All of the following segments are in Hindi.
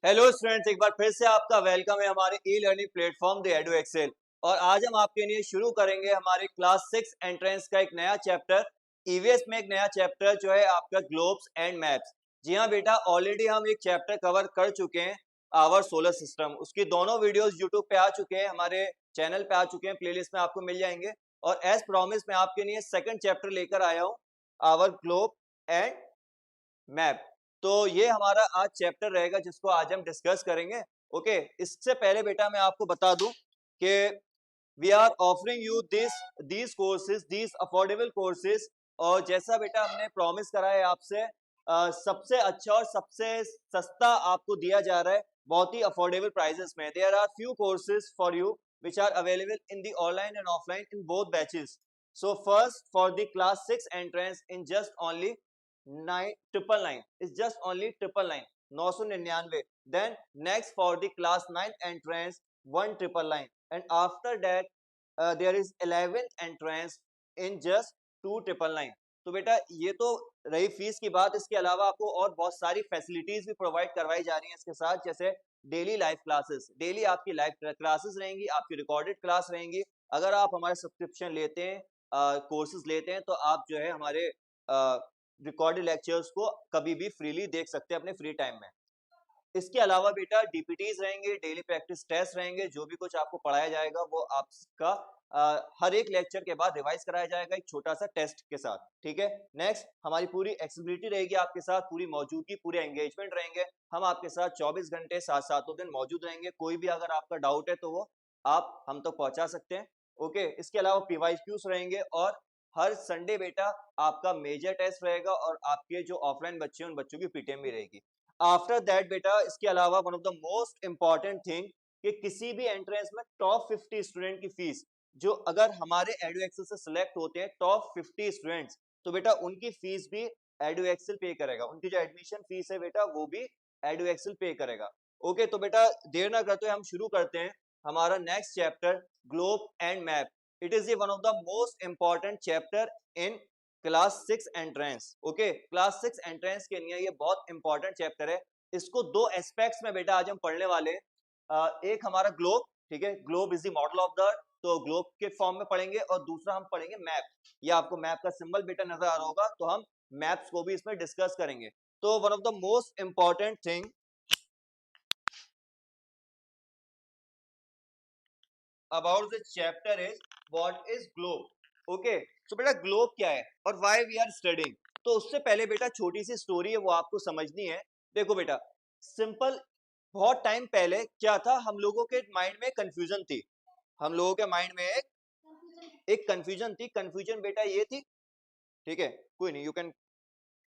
हेलो स्टूडेंट्स, एक बार फिर से आपका वेलकम है हमारे e learning platform the Edu Excel. और आज हम आपके लिए शुरू करेंगे हमारे क्लास 6 एंट्रेंस का एक नया चैप्टर। ईवीएस में एक नया चैप्टर जो है आपका ग्लोब्स एंड मैप्स। जी हाँ बेटा, ऑलरेडी हम एक चैप्टर कवर कर चुके हैं, आवर सोलर सिस्टम। उसकी दोनों वीडियोस यूट्यूब पे आ चुके हैं, हमारे चैनल पे आ चुके हैं, प्लेलिस्ट में आपको मिल जाएंगे। और एज प्रॉमिस मैं आपके लिए सेकंड चैप्टर लेकर आया हूँ, आवर ग्लोब एंड मैप। तो ये हमारा आज चैप्टर रहेगा जिसको आज हम डिस्कस करेंगे। ओके, इससे पहले बेटा मैं आपको बता दूं कि we are offering you this courses, this affordable courses. और जैसा बेटा हमने प्रॉमिस करा है आपसे, सबसे अच्छा और सबसे सस्ता आपको दिया जा रहा है, बहुत ही अफोर्डेबल प्राइसेस में। There are few courses for you which are available in the online and offline in both batches. So first for the class 6 entrance in just only 999 is just only 999, 999. Then next for the class 9 entrance 1999, and after that there is 11th entrance in just 2999. तो बेटा ये तो रही फीस की बात, इसके अलावा आपको और बहुत सारी फैसिलिटीज भी प्रोवाइड करवाई जा रही हैं इसके साथ, जैसे डेली लाइव क्लासेस। डेली आपकी लाइव क्लासेस रहेंगी, आपकी रिकॉर्डेड क्लास रहेंगी। अगर आप हमारे सब्सक्रिप्शन लेते हैं, कोर्सेज लेते हैं, तो आप जो है हमारे रिकॉर्डेड लेक्चर्स को कभी भी फ्रीली देख सकते हैं अपने फ्री टाइम में। इसके अलावा बेटा डीपीटीज रहेंगे, डेली प्रैक्टिस टेस्ट रहेंगे। जो भी कुछ आपको पढ़ाया जाएगा वो आपका हर एक लेक्चर के बाद रिवाइज कराया जाएगा एक छोटा सा टेस्ट के साथ। ठीक है, नेक्स्ट हमारी पूरी एक्सेसिबिलिटी रहेगी आपके साथ, पूरी मौजूदगी, पूरे एंगेजमेंट रहेंगे। हम आपके साथ 24 घंटे 7 दिन मौजूद रहेंगे। कोई भी अगर आपका डाउट है तो वो आप हम तक पहुंचा सकते हैं। ओके, इसके अलावा पीवाईक्यूज रहेंगे, और हर संडे बेटा आपका मेजर टेस्ट रहेगा, और आपके जो ऑफलाइन बच्चे हैं उन बच्चों की पीटीएम भी रहेगी। आफ्टर दैट बेटा, इसके अलावा one of the most important thing कि किसी भी एंट्रेंस में टॉप 50 स्टूडेंट की फीस, जो अगर हमारे एडु एक्सेल से सिलेक्ट होते हैं टॉप 50 स्टूडेंट्स, तो बेटा उनकी फीस भी एडु एक्सेल पे करेगा। उनकी जो एडमिशन फीस है बेटा वो भी एडु एक्सेल पे करेगा। ओके, तो बेटा देर ना करते हुए हम शुरू करते हैं हमारा next chapter, globe and map. It is one of the most important chapter in class 6 entrance. Okay, class 6 entrance के लिए ये बहुत इंपॉर्टेंट चैप्टर है। इसको दो एस्पेक्ट्स में बेटा आज हम पढ़ने वाले हैं। एक हमारा ग्लोब, ठीक है, globe is the model of the अर्थ, तो ग्लोब के फॉर्म में पढ़ेंगे। और दूसरा हम पढ़ेंगे मैप। ये आपको मैप का सिंबल बेटा नजर आ रहा होगा, तो हम मैप्स को भी इसमें डिस्कस करेंगे। तो one of the most important thing about the chapter is what is globe. Okay, तो बेटा ग्लोब क्या है और व्हाई वी आर स्टडिंग। तो उससे पहले बेटा छोटी सी स्टोरी है, वो आपको समझनी है। देखो बेटा, सिंपल, बहुत टाइम पहले क्या था, हम लोगों के माइंड में कंफ्यूजन थी। हम लोगों के माइंड में एक कंफ्यूजन थी। कंफ्यूजन बेटा ये थी, ठीक है, कोई नहीं, यू कैन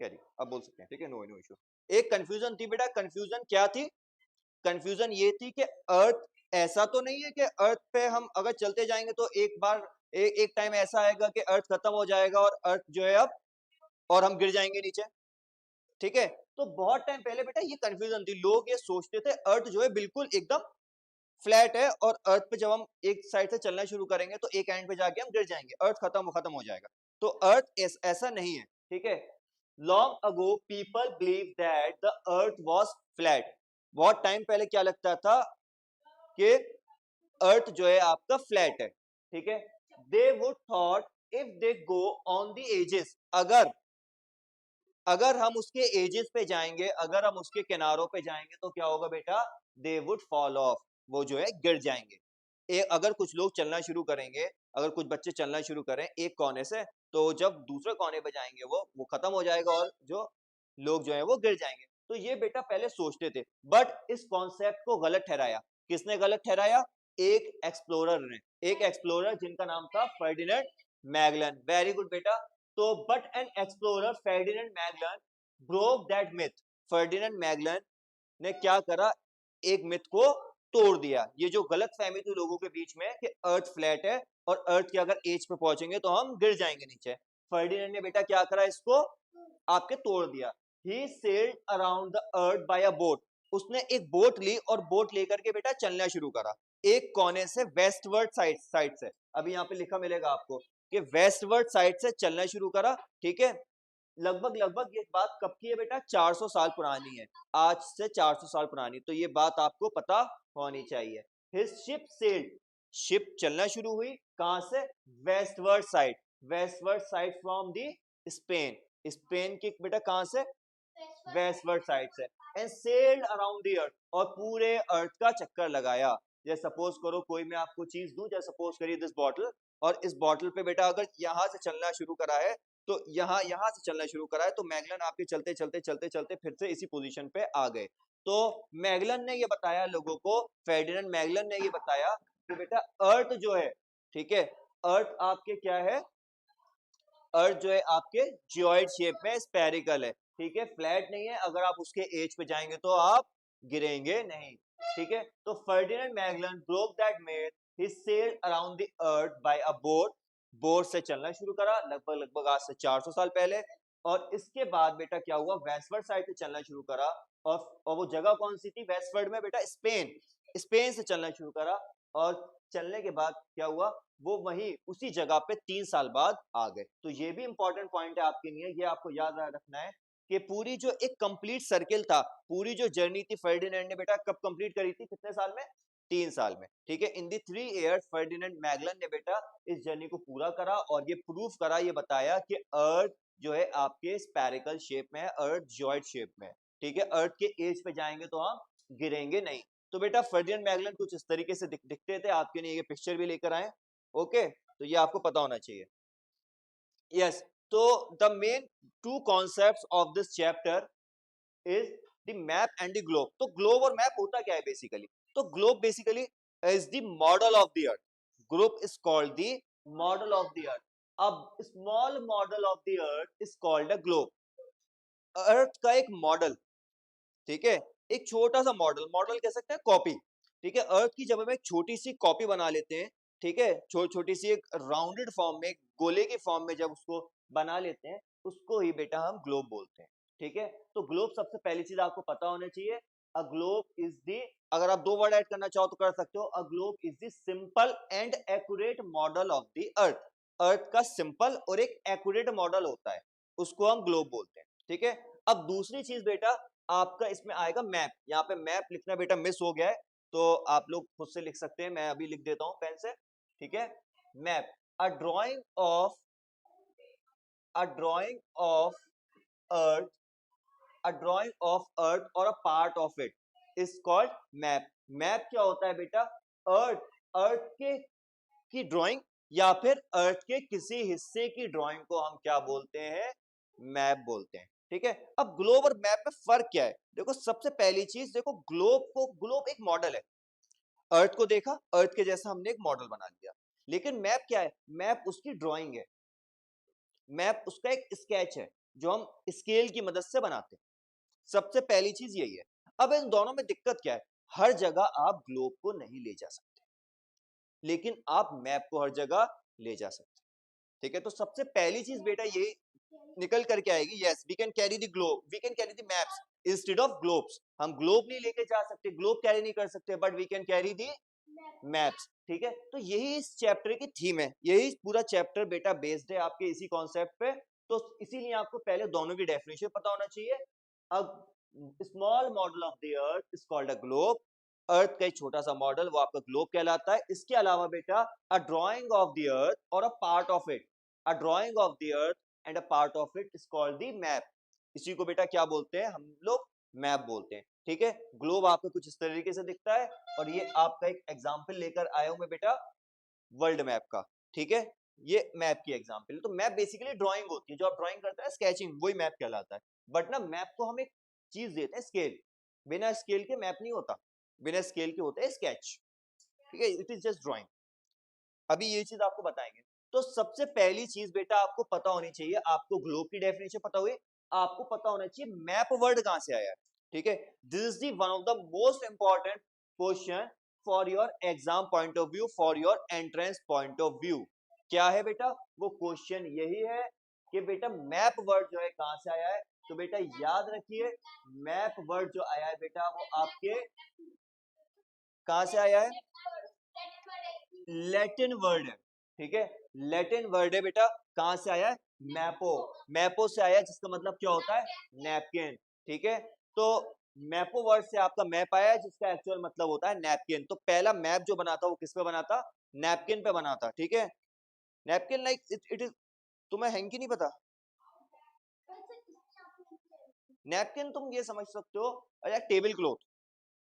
कैरी, अब बोल सकते हैं, ठीक है, नो नो इशू। एक कंफ्यूजन थी बेटा। कंफ्यूजन क्या थी? कंफ्यूजन ये थी कि अर्थ ऐसा तो नहीं है कि अर्थ पे हम अगर चलते जाएंगे तो एक बार एक टाइम ऐसा आएगा कि अर्थ खत्म हो जाएगा और अर्थ जो है अब, और हम गिर जाएंगे नीचे। ठीक है, तो बहुत टाइम पहले बेटा ये कंफ्यूजन थी। लोग ये सोचते थे अर्थ जो है बिल्कुल एकदम फ्लैट है, और अर्थ पे जब हम एक साइड से चलना शुरू करेंगे तो एक एंड पे जाके हम गिर जाएंगे, अर्थ खत्म खत्म हो जाएगा। तो अर्थ ऐसा नहीं है। ठीक है, long ago people believe that the earth was flat. बहुत टाइम पहले क्या लगता था कि अर्थ जो है आपका फ्लैट है। ठीक है, they would thought if they go on the ages, अगर अगर हम उसके एजेस पे जाएंगे, अगर हम उसके किनारों पे जाएंगे तो क्या होगा बेटा? दे वुड फॉल ऑफ, वो जो है गिर जाएंगे। अगर कुछ लोग चलना शुरू करेंगे, अगर कुछ बच्चे चलना शुरू करें एक कोने से, तो जब दूसरे कोने पे जाएंगे वो खत्म हो जाएगा, और जो लोग जो है वो गिर जाएंगे। तो ये बेटा पहले सोचते थे, बट इस कॉन्सेप्ट को गलत ठहराया। किसने गलत ठहराया? एक एक्सप्लोरर ने। एक एक्सप्लोरर जिनका नाम था फर्डिनेंड मैगलन। वेरी गुड बेटा। तो but an explorer Ferdinand Magellan broke that myth. Ferdinand Magellan ने क्या करा? एक मिथ को तोड़ दिया। ये जो गलत फहमी थी लोगों के बीच में कि अर्थ फ्लैट है और अर्थ के अगर एज पे पहुंचेंगे तो हम गिर जाएंगे नीचे, फर्डिनेंड ने बेटा क्या करा? इसको आपके तोड़ दिया। He sailed around the earth by a boat. उसने एक बोट ली और बोट लेकर के बेटा चलना शुरू करा एक कोने से वेस्टवर्ड साइड से। अभी यहाँ पे लिखा मिलेगा आपको कि वेस्टवर्ड साइड से चलना शुरू करा। ठीक है, लगभग लगभग ये बात कब की है बेटा, 400 साल पुरानी है, आज से 400 साल पुरानी, तो ये बात आपको पता होनी चाहिए। हिज शिप सेल्ड, शिप चलना शुरू हुई कहां से, westward side, westward side from the Spain, Spain की बेटा कहां से, वेस्टवर्ड साइड से, एंड सेल्ड अराउंड द अर्थ, और पूरे अर्थ का चक्कर लगाया। जैसे सपोज करो कोई मैं आपको चीज दूं, जैसे सपोज करिए दिस बॉटल, और इस बॉटल पे बेटा अगर यहां से चलना शुरू करा है, तो यहां से चलना शुरू करा है, तो मैगलन आपके चलते चलते चलते चलते फिर से इसी पोजीशन पे आ गए। तो मैगलन ने ये बताया लोगों को, फेर्डिनेंड मैगलन ने ये बताया कि बेटा अर्थ जो है, ठीक है, अर्थ आपके क्या है, अर्थ जो है आपके जियोइड शेप में स्फेरिकल है, ठीक है, फ्लैट नहीं है, अगर आप उसके एज पे जाएंगे तो आप गिरेंगे नहीं, ठीक है। तो Ferdinand Magellan broke that made, he sailed around the earth by a boat, boat से चलना शुरू करा लगभग लगभग आज से 400 साल पहले, और इसके बाद बेटा क्या हुआ, वेस्टवर्ड साइड से चलना शुरू करा, और वो जगह कौन सी थी वेस्टवर्ड में बेटा, स्पेन, स्पेन से चलना शुरू करा, और चलने के बाद क्या हुआ, वो वही उसी जगह पे 3 साल बाद आ गए। तो ये भी इंपॉर्टेंट पॉइंट है आपके लिए, ये आपको याद रखना है कि पूरी जो एक कंप्लीट सर्किल था, पूरी जो जर्नी थी फर्डिनेंड ने बेटा कब कंप्लीट करी थी, कितने साल में, 3 साल में, ठीक है। इन दी 3 इयर्स फर्डिनेंड मैगलन ने बेटा इस जर्नी को पूरा करा, और ये प्रूफ करा, ये बताया कि अर्थ जो है आपके स्फेरिकल शेप में है, अर्थ जियोइड शेप में है, ठीक है, अर्थ के एज पे जाएंगे तो हम गिरेंगे नहीं। तो बेटा फर्डिनेंड मैगलन कुछ इस तरीके से दिखते थे, आपके लिए ये पिक्चर भी लेकर आए, ओके, तो ये आपको पता होना चाहिए। यस, तो the main two concepts of this chapter is the map and the globe. तो ग्लोब और मैप होता क्या है बेसिकली, तो globe basically is the model of the earth, globe is called the model of the earth, अब small model of the earth is called a globe, earth का एक मॉडल, ठीक है, एक छोटा सा मॉडल, मॉडल कह सकते हैं कॉपी, ठीक है, अर्थ की जब हम एक छोटी सी कॉपी बना लेते हैं, ठीक है, छोटी सी एक राउंडेड फॉर्म में, गोले की फॉर्म में जब उसको बना लेते हैं, उसको ही बेटा हम ग्लोब बोलते हैं, ठीक है। तो ग्लोब सबसे पहली चीज आपको पता होना चाहिए, अ ग्लोब इज दी, अगर आप 2 वर्ड ऐड करना चाहो तो कर सकते हो, a globe is the simple and accurate model of the earth, earth का सिंपल और एक एक्यूरेट मॉडल होता है, उसको हम ग्लोब बोलते हैं, ठीक है। अब दूसरी चीज बेटा आपका इसमें आएगा मैप, यहाँ पे मैप लिखना बेटा मिस हो गया है, तो आप लोग खुद से लिख सकते हैं, मैं अभी लिख देता हूं पेन से, ठीक है। Map, a drawing of, a drawing of earth, a drawing of earth और a part of it is called map. Map क्या होता है बेटा, अर्थ, अर्थ के की ड्राइंग, या फिर अर्थ के किसी हिस्से की ड्राइंग को हम क्या बोलते हैं, मैप बोलते हैं, ठीक है। अब ग्लोब और मैप में फर्क क्या है, देखो सबसे पहली चीज देखो, ग्लोब को, ग्लोब एक मॉडल है, अर्थ को देखा, अर्थ के जैसा हमने एक मॉडल बना लिया, लेकिन मैप क्या है, मैप उसकी ड्राइंग है, मैप उसका एक स्केच है जो हम स्केल की मदद से बनाते हैं, सबसे पहली चीज यही है। अब इन दोनों में दिक्कत क्या है, हर जगह आप ग्लोब को नहीं ले जा सकते, लेकिन आप मैप को हर जगह ले जा सकते, ठीक है। तो सबसे पहली चीज बेटा ये निकल करके आएगी, yes we can carry the globe, we can carry the maps instead of globes, हम ग्लोब नहीं लेके जा सकते, ग्लोब कैरी नहीं कर सकते, but we can carry the maps, ठीक है। तो यही इस चैप्टर की थीम है, यही पूरा चैप्टर बेटा बेस्ड है आपके इसी कॉन्सेप्ट पे, तो इसीलिए आपको पहले दोनों की डेफिनेशन पता होना चाहिए। अब small model of the earth is called a globe, earth का एक छोटा सा मॉडल वो आपका ग्लोब कहलाता है। इसके अलावा बेटा अ ड्राइंग ऑफ द अर्थ और a part of it, a drawing of the earth and a part of it is called the map, इसी को बेटा क्या बोलते हैं हम लोग, मैप बोलते हैं, ठीक है। ग्लोब आपको कुछ इस तरीके से दिखता है, और ये आपका एक एग्जाम्पल लेकर आया हूं मैं बेटा वर्ल्ड मैप का, ठीक है, ये मैप की एग्जाम्पल है। तो मैप बेसिकली ड्राइंग होती है, जो आप ड्राइंग करते हैं स्केचिंग, वही मैप कहलाता है। बट ना मैप को हम एक चीज देते हैं स्केल, बिना स्केल के मैप नहीं होता, बिना स्केल के होते हैं स्केच, ठीक है, इट इज जस्ट ड्राइंग। अभी ये चीज आपको बताएंगे। तो सबसे पहली चीज बेटा आपको पता होनी चाहिए, आपको ग्लोब की डेफिनेशन पता हुई, आपको पता होना चाहिए मैप वर्ड कहां से आया है, ठीक है। This is the one of the most important question for your exam point of view, for your entrance point of view. क्या है बेटा, वो क्वेश्चन यही है कि बेटा मैप वर्ड जो है कहां से आया है, तो बेटा याद रखिए मैप वर्ड जो आया है बेटा वो आपके कहां से आया है, लैटिन वर्ड है, ठीक है, लैटिन वर्ड है बेटा, कहां से आया है, मैपो, मैपो से आया जिसका मतलब क्या होता है, नैपकिन। ठीक है, तो मैपो वर्ड से आपका मैप आया है जिसका एक्चुअल मतलब होता है नैपकिन। तो पहला मैप जो बना था वो किस पे बना था, नैपकिन पे बना था। ठीक है, नैपकिन लाइक इट इज, तुम्हें हैंकी नहीं पता, नैपकिन तुम ये समझ सकते हो या टेबल क्लॉथ,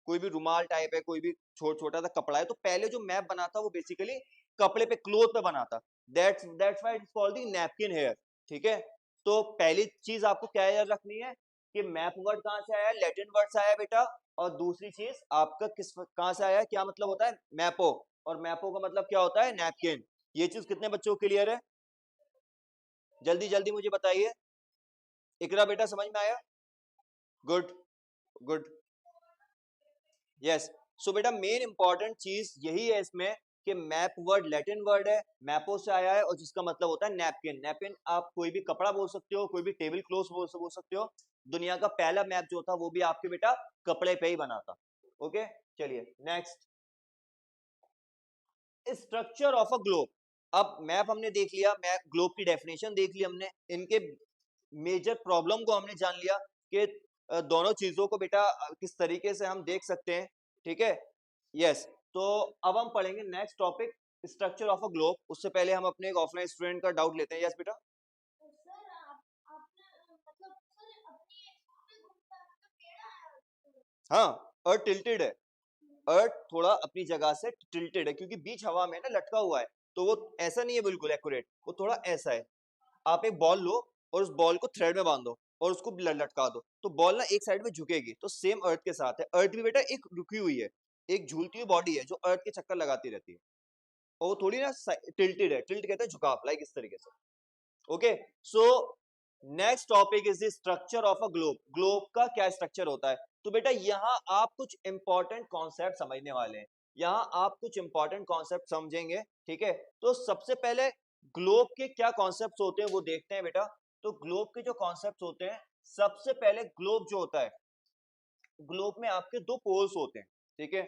कोई भी रुमाल टाइप है, कोई भी छोटा सा कपड़ा है, तो पहले जो मैप बना था वो बेसिकली कपड़े पे, क्लोथ पे बना था। That's why it's called the napkin hair. ठीक है, तो पहली चीज आपको क्या याद रखनी है कि मैप वर्ड कहाँ से आया, लैटिन वर्ड से आया बेटा। और दूसरी चीज आपका किस कहाँ से आया, क्या मतलब होता है, मैपो, और मैपो का मतलब क्या होता है, नैपकिन। ये चीज कितने बच्चों को क्लियर है, जल्दी जल्दी मुझे बताइए। इकरा बेटा समझ में आया, गुड गुड, यस। सो बेटा मेन इंपॉर्टेंट चीज यही है इसमें कि मैप वर्ड लैटिन वर्ड है, मैपो से आया है, और जिसका मतलब होता है नैपकिन। नैपकिन आप कोई भी कपड़ा बोल सकते हो, कोई भी टेबल क्लॉथ बोल सकते हो। दुनिया का पहला मैप जो था वो भी आपके बेटा कपड़े पे ही बना था। ओके, चलिए next, structure of a globe. अब मैप हमने देख लिया, मैप ग्लोब की डेफिनेशन देख ली हमने, इनके मेजर प्रॉब्लम को हमने जान लिया कि दोनों चीजों को बेटा किस तरीके से हम देख सकते हैं। ठीक है, यस। तो अब हम पढ़ेंगे next topic, structure of a globe. उससे पहले हम अपने एक ऑफलाइन स्टूडेंट का डाउट लेते हैं। यस बेटा, हाँ, अर्थ टिल्टेड है, अर्थ थोड़ा अपनी जगह से टिल्टेड है क्योंकि बीच हवा में ना लटका हुआ है, तो वो ऐसा नहीं है बिल्कुल एक्यूरेट, वो थोड़ा ऐसा है। आप एक बॉल लो और उस बॉल को थ्रेड में बांधो और उसको लटका दो, तो बॉल ना एक साइड में झुकेगी। तो सेम अर्थ के साथ है, अर्थ भी बेटा एक रुकी हुई है, एक झूलती हुई बॉडी है जो अर्थ के चक्कर लगाती रहती है, और वो थोड़ी ना टिल्टेड है, टिल्ट कहते हैं झुकाव, लाइक इस तरीके से। Okay, so next topic is the structure of a globe. Globe का क्या स्ट्रक्चर होता है, तो बेटा यहाँ आप कुछ इंपॉर्टेंट कॉन्सेप्ट समझने वाले हैं, यहाँ आप कुछ इंपॉर्टेंट कॉन्सेप्ट समझेंगे। ठीक है, तो सबसे पहले ग्लोब के क्या कॉन्सेप्ट होते हैं वो देखते हैं बेटा। तो ग्लोब के जो कॉन्सेप्ट होते हैं, सबसे पहले ग्लोब जो होता है, ग्लोब में आपके दो पोल्स होते हैं। ठीक है,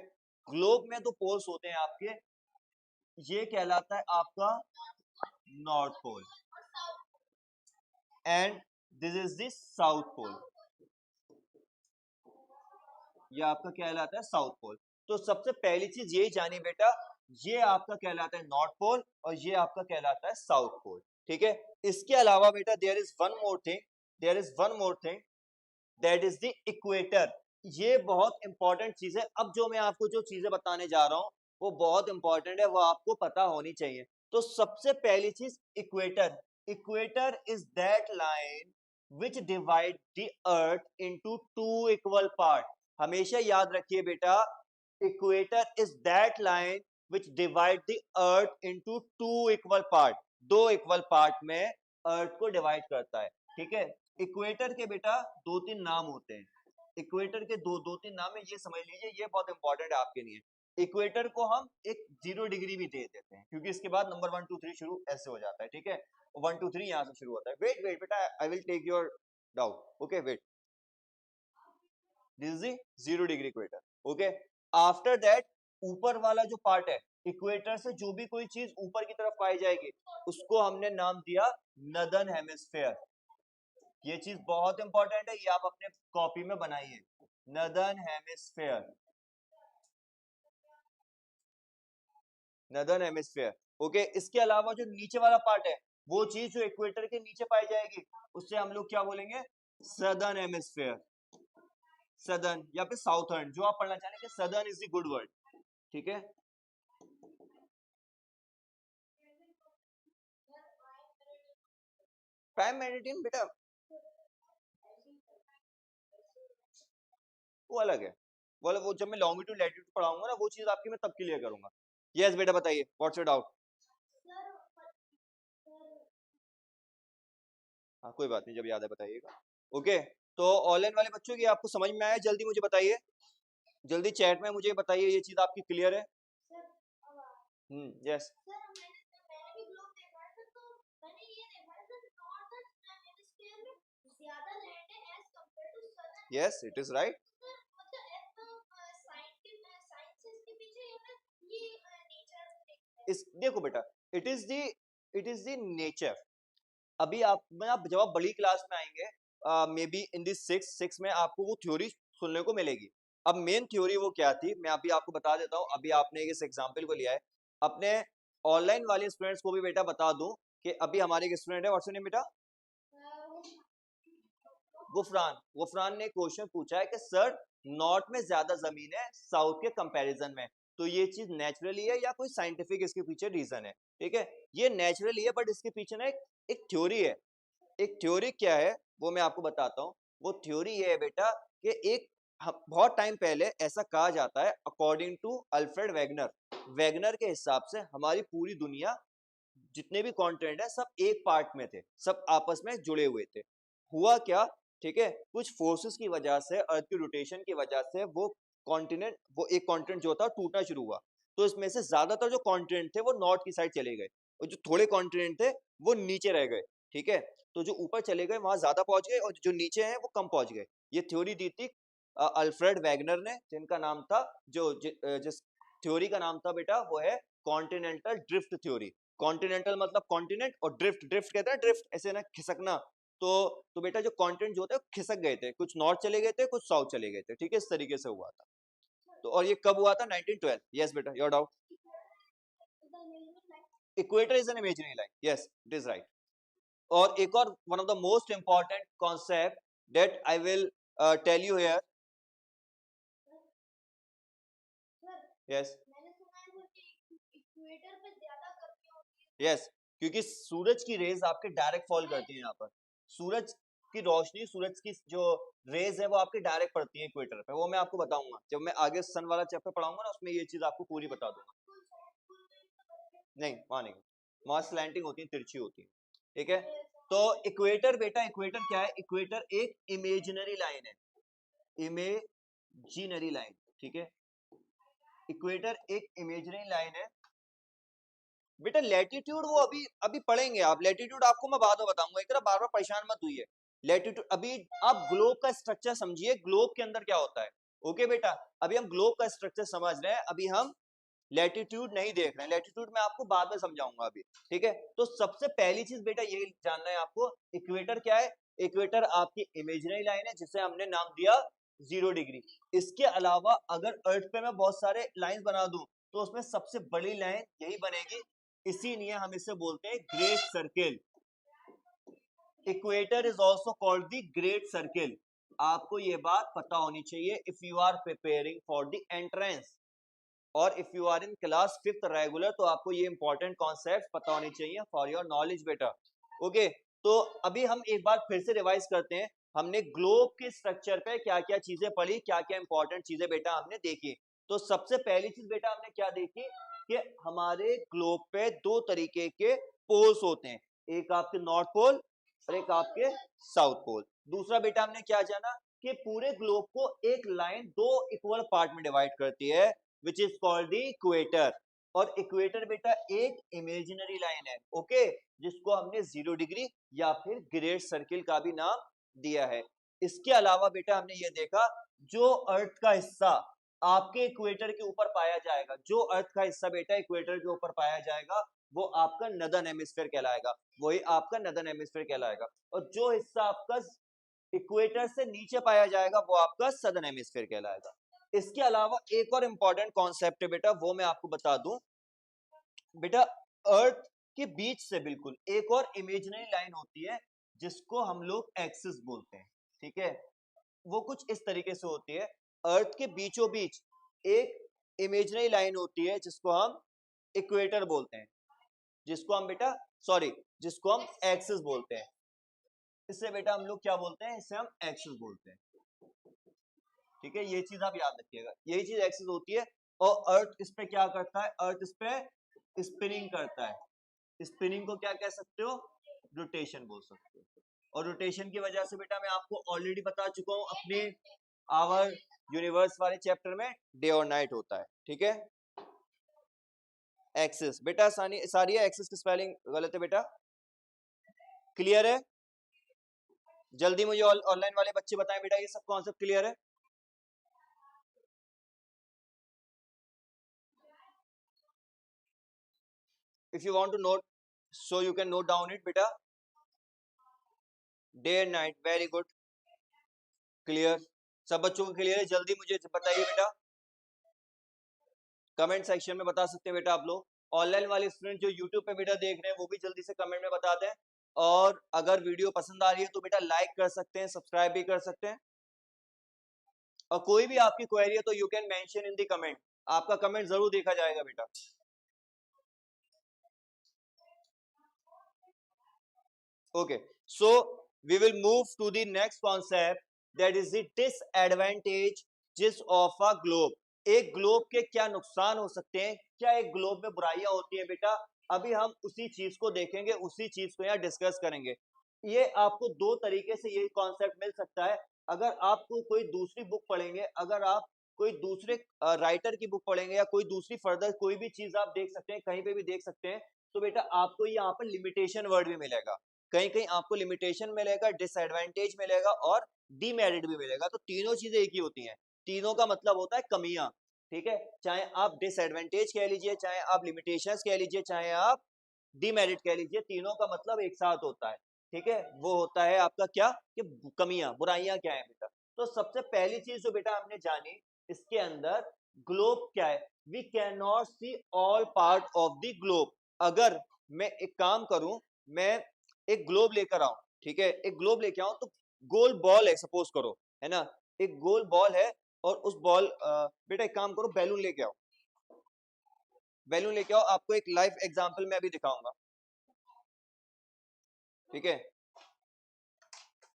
ग्लोब में दो पोल्स होते हैं आपके, ये कहलाता है आपका North Pole and this is the South Pole, ये आपका कहलाता है साउथ पोल। तो सबसे पहली चीज यही जानिए बेटा, ये आपका कहलाता है नॉर्थ पोल और ये आपका कहलाता है साउथ पोल। ठीक है, इसके अलावा बेटा there is one more thing, there is one more thing, that is the equator. ये बहुत इंपॉर्टेंट चीज है। अब जो मैं आपको जो चीजें बताने जा रहा हूं वो बहुत इंपॉर्टेंट है, वो आपको पता होनी चाहिए। तो सबसे पहली चीज equator, equator is that line which divide the earth into two equal part. हमेशा याद रखिए बेटा, equator is that line which divide the earth into two equal part, दो इक्वल पार्ट में अर्थ को डिवाइड करता है। ठीक है, इक्वेटर के बेटा दो तीन नाम होते हैं, इक्वेटर के दो दो तीन नाम है, ये समझ लीजिए, ये बहुत इंपॉर्टेंट है आपके लिए। इक्वेटर को हम एक 0 डिग्री भी दे देते हैं क्योंकि इसके बाद नंबर 1 2 3 शुरू ऐसे हो जाता है। ठीक है, 1 2 3 यहाँ से शुरू होता है। वेट वेट बेटा, I will take your doubt. Okay wait, this is 0 degree equator. Okay, after that ऊपर वाला जो पार्ट है, इक्वेटर से जो भी कोई चीज ऊपर की तरफ पाई जाएगी उसको हमने नाम दिया नदर्न हेमिस्फेयर। ये चीज बहुत इंपॉर्टेंट है, ये आप अपने कॉपी में बनाइए, northern hemisphere, northern hemisphere. Okay, इसके अलावा जो नीचे वाला पार्ट है, वो चीज जो इक्वेटर के नीचे पाई जाएगी उससे हम लोग क्या बोलेंगे, सदर्न हेमिस्फेयर, सदर्न या फिर साउथर्न, जो आप पढ़ना चाहेंगे, southern is the good word. ठीक है, प्राइम मेरिडियन बेटा वो अलग है, वो जब मैं लॉन्गिट्यूड लैटिट्यूड पढ़ाऊंगा ना वो चीज आपकी मैं तब क्लियर करूंगा। यस बेटा बताइए, व्हाट्स योर डाउट। हाँ कोई बात नहीं, जब याद है बताइएगा। ओके, तो ऑनलाइन वाले बच्चों की आपको समझ में आया, जल्दी मुझे बताइए, जल्दी चैट में मुझे बताइए ये चीज आपकी क्लियर है। Yes, yes it is right. इस देखो बेटा, इट इज द नेचर, अभी आप जब आप बड़ी क्लास में आएंगे, may be in this six में आपको वो थ्योरी सुनने को मिलेगी। अब मेन थ्योरी वो क्या थी, मैं अभी आपको बता देता हूँ। अभी आपने इस एग्जाम्पल को लिया है, अपने ऑनलाइन वाले स्टूडेंट्स को भी बेटा बता दूं कि अभी हमारे एक स्टूडेंट है, व्हाट्स योर नेम बेटा? गुफरान। गुफरान ने क्वेश्चन पूछा है कि सर, नॉर्थ में ज्यादा जमीन है साउथ के कंपैरिजन में, तो ये चीज नेचुरली है या कोई साइंटिफिक इसके पीछे रीजन है? ठीक है, ये नेचुरली है, बट इसके पीछे ना एक थ्योरी है। एक थ्योरी क्या है वो मैं आपको बताता हूँ। वो थ्योरी ये है बेटा कि एक बहुत टाइम पहले ऐसा कहा जाता है, according to Alfred Wegener, Wegener के हिसाब से हमारी पूरी दुनिया, जितने भी कॉन्टिनेंट है, सब एक पार्ट में थे, सब आपस में जुड़े हुए थे। हुआ क्या, ठीक है, कुछ फोर्सेस की वजह से, अर्थ की रोटेशन की वजह से वो कॉन्टिनेंट, वो एक कॉन्टिनेंट जो था टूटना शुरू हुआ। तो इसमें से ज्यादातर जो कॉन्टिनेंट थे वो नॉर्थ की साइड चले गए, और जो थोड़े कॉन्टिनेंट थे वो नीचे रह गए। ठीक है, तो जो ऊपर चले गए वहां ज्यादा पहुंच गए, और जो नीचे हैं वो कम पहुंच गए। ये थ्योरी दी थी अल्फ्रेड वैगनर ने, जिनका नाम था, जिस थ्योरी का नाम था बेटा वो है कॉन्टिनेंटल ड्रिफ्ट थ्योरी। कॉन्टिनेंटल मतलब कॉन्टिनेंट, और ड्रिफ्ट, ड्रिफ्ट कहते हैं ड्रिफ्ट, ऐसे ना खिसकना। तो बेटा जो कॉन्टिनेंट जो होते हैं खिसक गए थे, कुछ नॉर्थ चले गए थे, कुछ साउथ चले गए थे। ठीक है, इस तरीके से हुआ था। तो और ये कब हुआ था? 1912। यस बेटा, your doubt? Equator is an imaginary line, yes it is right. और एक और one of the most important concept that I will tell you here. Yes, yes, क्योंकि सूरज की रेज आपके डायरेक्ट फॉल करती है यहाँ पर। सूरज की रोशनी, सूरज की जो रेज है वो आपके डायरेक्ट पड़ती है इक्वेटर पे। वो मैं आपको बताऊंगा जब मैं आगे सन वाला चैप्टर पढ़ाऊंगा ना, उसमें ये चीज आपको पूरी बता दूंगा। नहीं, वहां नहीं, वहां स्लैंटिंग होती है, तिरछी होती है। ठीक है, तो इक्वेटर बेटा, इक्वेटर क्या है? इक्वेटर एक इमेजिनरी लाइन है, इमेजिनरी लाइन। ठीक है, इक्वेटर एक इमेजिनरी लाइन है बेटा। लैटिट्यूड वो अभी अभी पढ़ेंगे आप, लैटिट्यूड आपको मैं बाद में बताऊंगा, एक बार बार परेशान मत हुई है। लैटिट्यूड अभी आप ग्लोब का स्ट्रक्चर समझिए, ग्लोब के अंदर क्या होता है। ओके बेटा, अभी हम ग्लोब का स्ट्रक्चर समझ रहे हैं, अभी हम लैटिट्यूड नहीं देख रहे हैं। लैटिट्यूड मैं आपको बाद में समझाऊंगा अभी। ठीक है, तो सबसे पहली चीज बेटा ये जानना है आपको, इक्वेटर क्या है? इक्वेटर आपकी इमेजिनरी लाइन है जिसे हमने नाम दिया 0 डिग्री। इसके अलावा अगर अर्थ पे मैं बहुत सारे लाइन बना दूं, तो उसमें सबसे बड़ी लाइन यही बनेगी, इसीलिए हम इसे बोलते हैं great circle. Equator is also called the great circle. आपको ये बात पता होनी चाहिए if you are preparing for the entrance, और if you are in class 5th regular, तो आपको ये इंपॉर्टेंट कॉन्सेप्ट पता होनी चाहिए फॉर योर नॉलेज बेटा। ओके, तो अभी हम एक बार फिर से रिवाइज करते हैं। हमने ग्लोब के स्ट्रक्चर पे क्या क्या चीजें पढ़ी, क्या क्या इंपॉर्टेंट चीजें बेटा हमने देखी। तो सबसे पहली चीज बेटा हमने क्या देखी कि हमारे ग्लोब पे दो तरीके के पोल्स होते हैं, एक आपके नॉर्थ पोल और एक आपके साउथ पोल। दूसरा बेटा हमने क्या जाना कि पूरे ग्लोब को एक लाइन दो इक्वल पार्ट में डिवाइड करती है, which is called the equator. और इक्वेटर बेटा एक इमेजिनरी लाइन है, ओके, जिसको हमने 0 डिग्री या फिर ग्रेट सर्किल का भी नाम दिया है। इसके अलावा बेटा हमने ये देखा, जो अर्थ का हिस्सा आपके इक्वेटर के ऊपर पाया जाएगा, जो अर्थ का हिस्सा बेटा इक्वेटर के ऊपर पाया जाएगा, वो आपका नदर्न हेमिस्फीयर कहलाएगा, वही आपका नदर्न हेमिस्फीयर कहलाएगा। और जो हिस्सा आपका इक्वेटर से नीचे पाया जाएगा वो आपका सदर्न हेमिस्फीयर कहलाएगा। इसके अलावा एक और इंपॉर्टेंट कॉन्सेप्ट है बेटा, वो मैं आपको बता दूं बेटा। अर्थ के बीच से बिल्कुल एक और इमेजिनरी लाइन होती है, जिसको हम लोग एक्सिस बोलते हैं। ठीक है, वो कुछ इस तरीके से होती है, अर्थ के बीचों बीच एक इमेजिनरी लाइन होती है जिसको हम इक्वेटर बोलते हैं, जिसको हम बेटा, सॉरी, जिसको हम एक्सिस बोलते हैं। इससे बेटा हम लोग क्या बोलते हैं? इसे हम एक्सिस बोलते हैं। ठीक है, ये चीज आप याद रखिएगा, यही चीज एक्सिस होती है। और अर्थ इस पे क्या करता है? अर्थ इस पे स्पिनिंग करता है। स्पिनिंग को क्या कह सकते हो? रोटेशन बोल सकते हो। और रोटेशन की वजह से बेटा मैं आपको ऑलरेडी बता चुका हूं अपने आवर यूनिवर्स वाले चैप्टर में, डे और नाइट होता है। ठीक है, एक्सिस बेटा, सारी एक्सिस की स्पेलिंग गलत है बेटा, क्लियर है? जल्दी मुझे ऑनलाइन वाले बच्चे बताएं बेटा, ये सब कॉन्सेप्ट क्लियर है? If you want to note, so you can note down it beta. Day and night, very good, clear. सब बच्चों को क्लियर है? जल्दी मुझे बताइए बेटा, कमेंट सेक्शन में बता सकते हैं बेटा आप लोग। ऑनलाइन वाले स्टूडेंट जो यूट्यूब पे बेटा देख रहे हैं वो भी जल्दी से कमेंट में बता दें। और अगर वीडियो पसंद आ रही है तो बेटा लाइक कर सकते हैं, सब्सक्राइब भी कर सकते हैं। और कोई भी आपकी क्वेरी है तो you can mention in the comment, आपका कमेंट जरूर देखा जाएगा बेटा। Okay, so we will move to the next concept, that is the disadvantages of a globe. एक ग्लोब के क्या नुकसान हो सकते हैं, क्या एक ग्लोब में बुराइयां होती हैं बेटा, अभी हम उसी चीज को देखेंगे, उसी चीज को यहाँ डिस्कस करेंगे। ये आपको दो तरीके से ये कॉन्सेप्ट मिल सकता है। अगर आपको कोई दूसरी बुक पढ़ेंगे, अगर आप कोई दूसरे राइटर की बुक पढ़ेंगे या कोई दूसरी फर्दर कोई भी चीज आप देख सकते हैं, कहीं पे भी देख सकते हैं, तो बेटा आपको यहाँ पर लिमिटेशन वर्ड भी मिलेगा, कहीं कहीं आपको लिमिटेशन मिलेगा, डिसएडवांटेज मिलेगा और डीमेरिट भी मिलेगा। तो तीनों चीजें एक ही होती हैं, तीनों का मतलब होता है कमियां, ठीक है। चाहे आप डिसएडवांटेज कह लीजिए, चाहे आप लिमिटेशंस कह लीजिए, चाहे आप डीमेरिट कह लीजिए, तीनों का मतलब एक साथ होता है, ठीक है। वो होता है आपका क्या, कि कमियां, बुराइयां क्या है बेटा। तो सबसे पहली चीज जो बेटा हमने जानी इसके अंदर, ग्लोब क्या है। We can not see all part of the globe. अगर मैं एक काम करूं, मैं एक ग्लोब लेकर आऊं, ठीक है, एक ग्लोब लेके आऊं, तो गोल बॉल है सपोज करो, है ना, एक गोल बॉल है, और उस बॉल बेटा एक काम करो, बैलून लेके आओ, बैलून लेके आओ, आपको एक लाइव एग्जांपल मैं अभी दिखाऊंगा, ठीक है।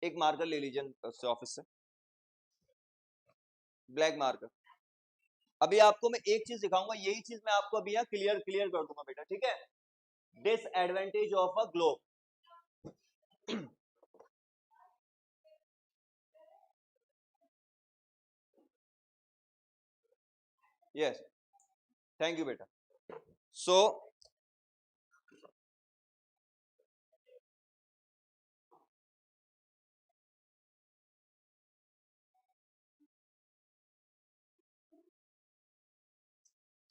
एक मार्कर ले लीजिए ऑफिस से, ब्लैक मार्कर। अभी आपको मैं एक चीज दिखाऊंगा, यही चीज मैं आपको अभी यहाँ क्लियर क्लियर कर दूंगा बेटा, ठीक है। Disadvantage of a globe. Yes, thank you बेटा। सो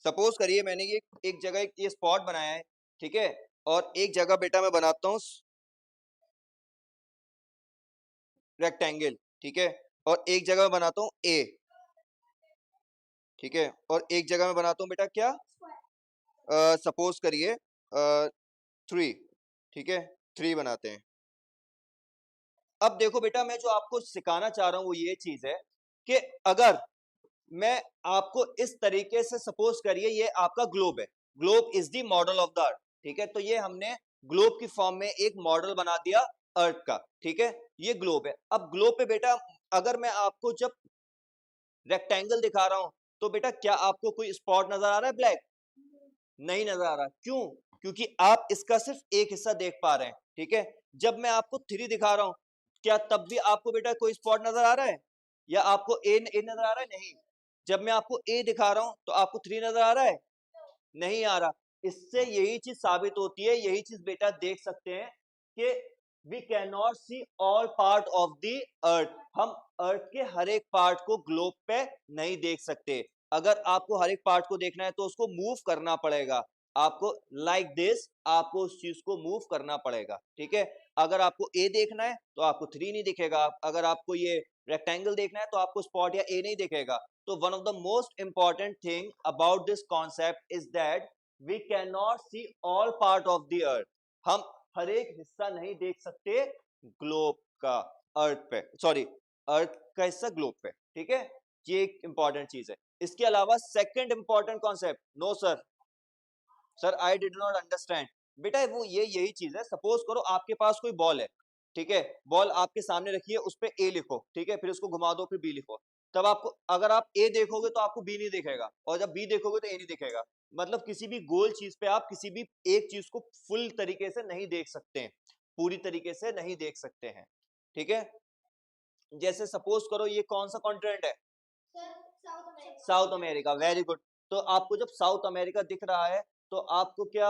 सपोज करिए मैंने ये एक जगह ये स्पॉट बनाया है, ठीक है, और एक जगह बेटा मैं बनाता हूँ रेक्टेंगल, ठीक है, और एक जगह मैं बनाता हूँ ए, ठीक है, और एक जगह मैं बनाता हूँ बेटा क्या, सपोज करिए 3, ठीक है, 3 बनाते हैं। अब देखो बेटा, मैं जो आपको सिखाना चाह रहा हूँ वो ये चीज है कि अगर मैं आपको इस तरीके से, सपोज करिए ये आपका ग्लोब है, globe is the model of the अर्थ, ठीक है, तो ये हमने ग्लोब की फॉर्म में एक मॉडल बना दिया अर्थ का, ठीक है, ये ग्लोब है। अब ग्लोब पे बेटा अगर मैं आपको जब रेक्टेंगल दिखा रहा हूं, तो बेटा क्या आपको कोई स्पॉट नजर आ रहा है ब्लैक? नहीं नजर आ रहा, क्यों? क्योंकि आप इसका सिर्फ एक हिस्सा देख पा रहे हैं, ठीक है। जब मैं आपको 3 दिखा रहा हूं, क्या तब भी आपको बेटा कोई स्पॉट नजर आ रहा है, या आपको ए नजर आ रहा है? नहीं। जब मैं आपको ए दिखा रहा हूं तो आपको 3 नजर आ रहा है? नहीं आ रहा। इससे यही चीज साबित होती है, यही चीज बेटा देख सकते हैं कि we can not see all part of the earth. हम अर्थ के हर एक पार्ट को ग्लोब पे नहीं देख सकते। अगर आपको हर एक पार्ट को देखना है तो उसको मूव करना पड़ेगा, आपको लाइक दिस, आपको उस चीज को मूव करना पड़ेगा, ठीक है। अगर आपको ए देखना है तो आपको 3 नहीं दिखेगा, अगर आपको ये रेक्टेंगल देखना है तो आपको स्पॉट या ए नहीं दिखेगा। तो one of the most important thing about this concept is that we can not see all part of the earth. हम हर एक हिस्सा नहीं देख सकते ग्लोब का, अर्थ पे, सॉरी, अर्थ का हिस्सा ग्लोब पे, ठीक है। ये एक इंपॉर्टेंट चीज है। इसके अलावा second important concept, no sir, sir I did not understand, बेटा वो ये यही चीज है। सपोज करो आपके पास कोई बॉल है, ठीक है, बॉल आपके सामने रखी है, उस पे ए लिखो, ठीक है, फिर उसको घुमा दो, फिर बी लिखो। तब आपको, अगर आप ए देखोगे तो आपको बी नहीं दिखेगा, और जब बी देखोगे तो ए नहीं दिखेगा। मतलब किसी भी गोल चीज पे आप किसी भी एक चीज को फुल तरीके से नहीं देख सकते हैं, पूरी तरीके से नहीं देख सकते हैं, ठीक है। जैसे सपोज करो ये कौन सा कॉन्टिनेंट है? South America, very good. तो आपको जब साउथ अमेरिका दिख रहा है तो आपको क्या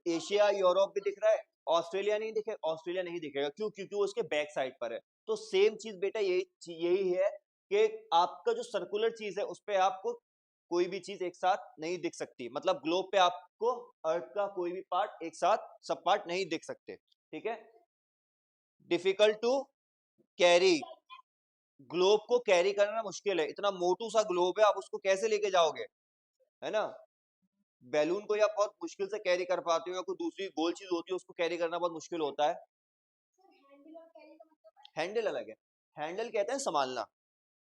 एशिया यूरोप भी दिख रहा है? ऑस्ट्रेलिया नहीं दिखे, ऑस्ट्रेलिया नहीं दिखेगा, क्यों? क्योंकि वो उसके बैक साइड पर है। तो सेम चीज बेटा यही है कि आपका जो सर्कुलर चीज है उस पे आपको कोई भी चीज एक साथ नहीं दिख सकती, मतलब ग्लोब पे आपको अर्थ का कोई भी पार्ट एक साथ सब पार्ट नहीं दिख सकते, ठीक है। डिफिकल्ट टू कैरी, ग्लोब को कैरी करना मुश्किल है, इतना मोटू सा ग्लोब है, आप उसको कैसे लेके जाओगे, है ना। बैलून को या बहुत मुश्किल से कैरी कर पाते हो, या कोई दूसरी गोल चीज होती है उसको कैरी करना बहुत मुश्किल होता है। हैंडल अलग है, हैंडल कहते हैं संभालना,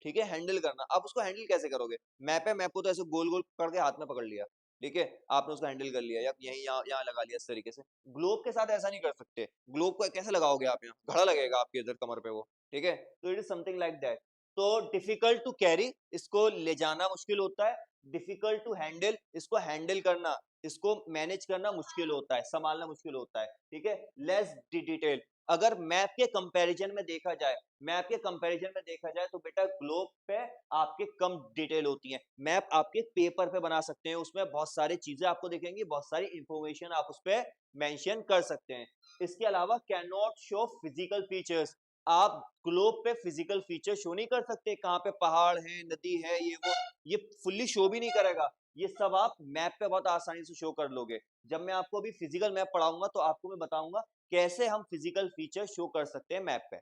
ठीक है, हैंडल करना। आप उसको हैंडल कैसे करोगे, मैप है, मैप को तो ऐसे गोल गोल करके हाथ में पकड़ लिया, ठीक है, आपने उसको हैंडल कर लिया, या यहीं यहाँ लगा लिया इस तरीके से। ग्लोब के साथ ऐसा नहीं कर सकते, ग्लोब को कैसे लगाओगे आप, यहाँ घड़ा लगेगा आपके इधर कमर पे वो, ठीक है। तो it is something like that. तो डिफिकल्ट टू कैरी, इसको ले जाना मुश्किल होता है। डिफिकल्ट टू हैंडल, इसको हैंडल करना, इसको मैनेज करना मुश्किल होता है, संभालना मुश्किल होता है, ठीक है। लेस डिटेल, अगर मैप के कंपैरिजन में देखा जाए, मैप के कंपैरिजन में देखा जाए तो बेटा ग्लोब पे आपके कम डिटेल होती है। मैप आपके पेपर पे बना सकते हैं, उसमें बहुत सारी चीजें आपको दिखेंगी, बहुत सारी इंफॉर्मेशन आप उस पर मेंशन कर सकते हैं। इसके अलावा can not show physical features, आप ग्लोब पे फिजिकल फीचर शो नहीं कर सकते, कहाँ पे पहाड़ है, नदी है, ये वो, ये फुल्ली शो भी नहीं करेगा। ये सब आप मैप पे बहुत आसानी से शो कर लोगे। जब मैं आपको अभी फिजिकल मैप पढ़ाऊंगा तो आपको मैं बताऊंगा कैसे हम फिजिकल फीचर शो कर सकते हैं मैप पे।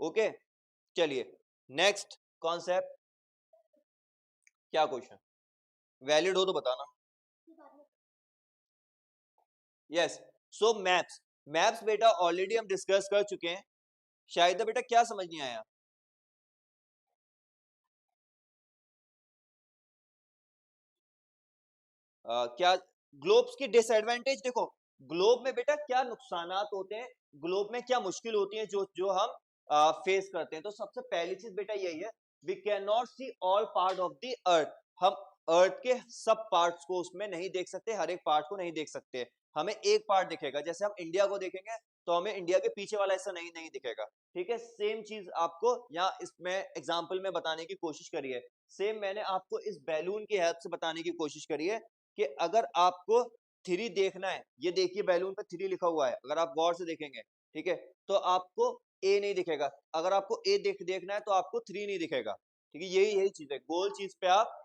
ओके, चलिए नेक्स्ट कॉन्सेप्ट, क्या क्वेश्चन, वैलिड हो तो बताना। यस, सो मैप्स, मैप्स बेटा ऑलरेडी हम डिस्कस कर चुके हैं, शायद बेटा क्या समझ नहीं आया। क्या ग्लोब्स की डिसएडवांटेज देखो, ग्लोब में बेटा क्या नुकसानात होते हैं, ग्लोब में क्या मुश्किल होती है जो जो हम फेस करते हैं। तो सबसे पहली चीज बेटा यही है, we can not see all part of the earth, हम अर्थ के सब पार्ट्स को उसमें नहीं देख सकते, हर एक पार्ट को नहीं देख सकते, हमें एक पार्ट दिखेगा। जैसे हम इंडिया को देखेंगे तो हमें इंडिया के पीछे वाला हिस्सा नहीं नहीं दिखेगा, ठीक है। सेम चीज आपको यहाँ इसमें एग्जाम्पल में बताने की कोशिश करी है, सेम मैंने आपको इस बैलून की हेल्प से बताने की कोशिश करी है कि अगर आपको थ्री देखना है, ये देखिए बैलून पे थ्री लिखा हुआ है, अगर आप गौर से देखेंगे, ठीक है, तो आपको ए नहीं दिखेगा, अगर आपको ए देखना है तो आपको थ्री नहीं दिखेगा, ठीक है। यही यही चीज है, गोल चीज पे आप,